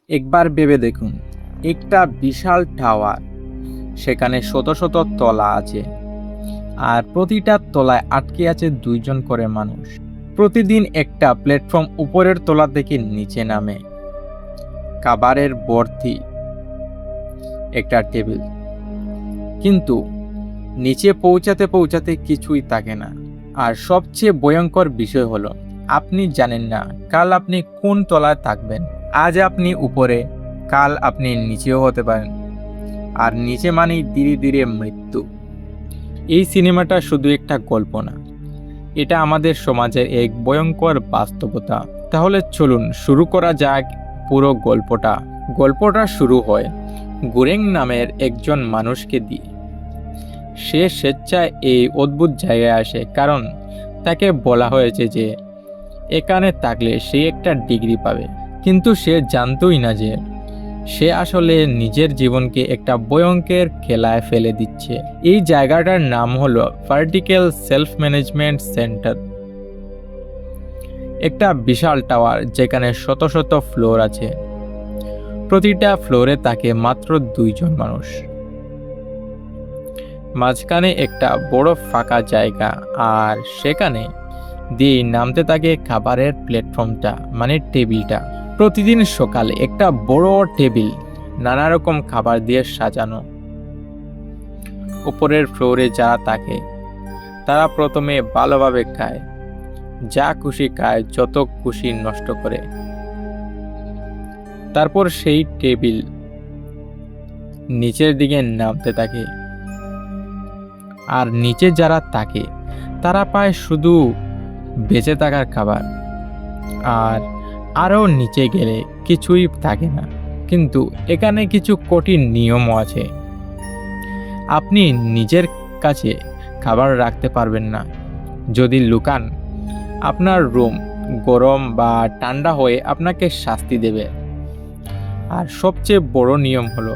একবার ভেবে দেখুন, একটা বিশাল টাওয়ার, সেখানে শত শত তলা আছে, আর প্রতিটা তলায় আটকে আছে 2জন করে মানুষ। প্রতিদিন একটা প্ল্যাটফর্ম উপরের তলা থেকে নিচে নামে, খাবারের ভর্তি একটা টেবিল, কিন্তু নিচে পৌঁছাতে পৌঁছাতে কিছুই থাকে না। আর সবচেয়ে ভয়ঙ্কর বিষয় হলো, আপনি জানেন না কাল আপনি কোন তলায় থাকবেন। আজ আপনি উপরে, কাল আপনি নিচেও হতে পারেন, আর নিচে মানেই ধীরে ধীরে মৃত্যু। এই সিনেমাটা শুধু একটা গল্প না, এটা আমাদের সমাজের এক ভয়ঙ্কর বাস্তবতা। তাহলে চলুন শুরু করা যাক পুরো গল্পটা। গল্পটা শুরু হয় গুরেং নামের একজন মানুষকে দিয়ে। সে স্বেচ্ছায় এই অদ্ভুত জায়গায় আসে, কারণ তাকে বলা হয়েছে যে এখানে থাকলে সে একটা ডিগ্রি পাবে। কিন্তু সে জানতোই না যে সে আসলে নিজের জীবনকে একটা ভয়ঙ্কর খেলায় ফেলে দিচ্ছে। এই জায়গাটার নাম হলো ভার্টিক্যাল সেলফ ম্যানেজমেন্ট সেন্টার। একটা বিশাল টাওয়ার যেখানে শত শত ফ্লোর আছে। প্রতিটা ফ্লোরে থাকে মাত্র 2জন মানুষ। মাঝখানে একটা বড় ফাঁকা জায়গা, আর সেখানে দিয়ে নামতে থাকে খাবারের প্ল্যাটফর্মটা, মানে টেবিলটা। প্রতিদিন সকালে একটা বড় টেবিল নানা রকম খাবার দিয়ে সাজানো। উপরের ফ্লোরে যারা থাকে তারা প্রথমে ভালোভাবে খায়, যা খুশি খায়, যত খুশি নষ্ট করে। তারপর সেই টেবিল নিচের দিকে নামতে থাকে, আর নিচে যারা থাকে তারা পায় শুধু বেঁচে থাকার খাবার। আর আরও নিচে গেলে কিছুই থাকে না। কিন্তু এখানে কিছু কঠিন নিয়মও আছে। আপনি নিজের কাছে খাবার রাখতে পারবেন না। যদি লুকান, আপনার রুম গরম বা ঠান্ডা হয়ে আপনাকে শাস্তি দেবে। আর সবচেয়ে বড় নিয়ম হলো,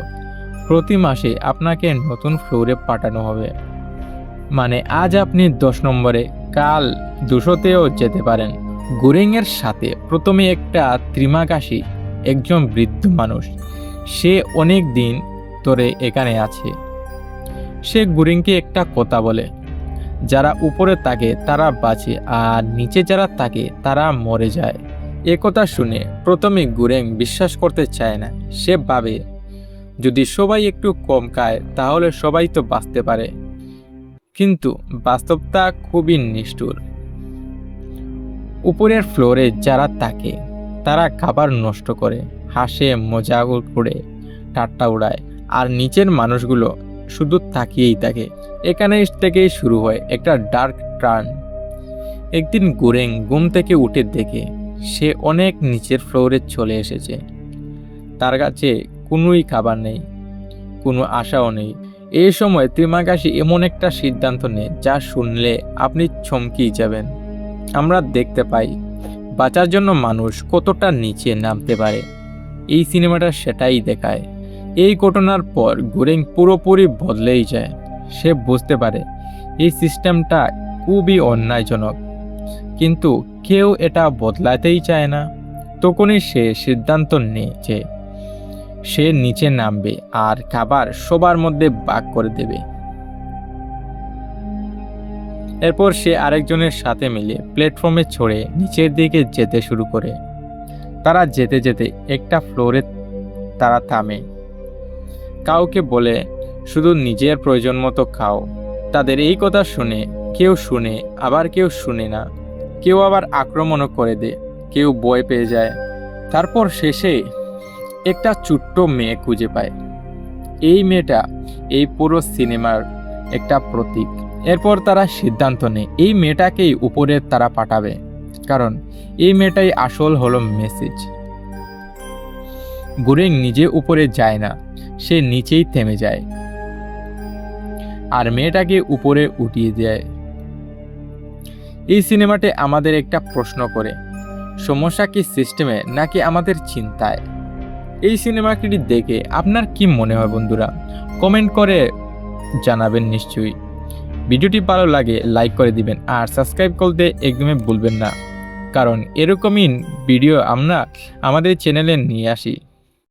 প্রতি মাসে আপনাকে নতুন ফ্লোরে পাঠানো হবে। মানে আজ আপনি 10 নম্বরে, কাল 200তেও যেতে পারেন। গুরেংয়ের সাথে প্রথমে একটা ত্রিমাকাশী, একজন বৃদ্ধ মানুষ। সে অনেক দিন ধরে এখানে আছে। সে গুরেংকে একটা কথা বলে, যারা উপরে থাকে তারা বাঁচে, আর নিচে যারা থাকে তারা মরে যায়। এ কথা শুনে প্রথমে গুরেং বিশ্বাস করতে চায় না। সে ভাবে, যদি সবাই একটু কম খায় তাহলে সবাই তো বাঁচতে পারে। কিন্তু বাস্তবতা খুবই নিষ্ঠুর। উপরের ফ্লোরে যারা থাকে তারা খাবার নষ্ট করে, হাসে, মজা করে, ঠাট্টা উড়ায়, আর নিচের মানুষগুলো শুধু তাকিয়েই থাকে। এখানে থেকেই শুরু হয় একটা ডার্ক টার্ন। একদিন গুরেং ঘুম থেকে উঠে দেখে সে অনেক নিচের ফ্লোরে চলে এসেছে। তার কাছে কোনোই খাবার নেই, কোনো আশাও নেই। এই সময় ত্রিমাকাশী এমন একটা সিদ্ধান্ত নেয় যা শুনলে আপনি চমকেই যাবেন। আমরা দেখতে পাই বাঁচার জন্য মানুষ কতটা নিচে নামতে পারে। এই সিনেমাটা সেটাই দেখায়। এই ঘটনার পর গুরেং পুরোপুরি বদলেই যায়। সে বুঝতে পারে এই সিস্টেমটা খুবই অন্যায়জনক, কিন্তু কেউ এটা বদলাতেই চায় না। তখনই সে সিদ্ধান্ত নেয় যে সে নিচে নামবে আর খাবার সবার মধ্যে ভাগ করে দেবে। এরপর সে আরেকজনের সাথে মিলে প্ল্যাটফর্মে চড়ে নিচের দিকে যেতে শুরু করে। তারা যেতে যেতে একটা ফ্লোরে তারা থামে। কাউকে বলে, শুধু নিজের প্রয়োজন মতো খাও। তাদের এই কথা শুনে কেউ শুনে, আবার কেউ শুনে না। কেউ আবার আক্রমণও করে দেয়, কেউ ভয় পেয়ে যায়। তারপর শেষে একটা ছোট্ট মেয়ে খুঁজে পায়। এই মেয়েটা এই পুরো সিনেমার একটা প্রতীক। এরপর তারা সিদ্ধান্ত নেয় এই মেয়েটাকেই উপরে তারা পাঠাবে, কারণ এই মেয়েটাই আসল হলো মেসেজ। গুরেং নিজে উপরে যায় না, সে নিচেই থেমে যায় আর মেয়েটাকে উপরে উঠিয়ে দেয়। এই সিনেমাতে আমাদের একটা প্রশ্ন করে, সমস্যা কি সিস্টেমে নাকি আমাদের চিন্তায়? এই সিনেমাটি দেখে আপনার কি মনে হয় বন্ধুরা? কমেন্ট করে জানাবেন নিশ্চয়ই। ভিডিওটি ভালো লাগে লাইক করে দিবেন, আর সাবস্ক্রাইব করতে একদমই ভুলবেন না, কারণ এরকমই ভিডিও আমরা আমাদের চ্যানেলে নিয়ে আসি।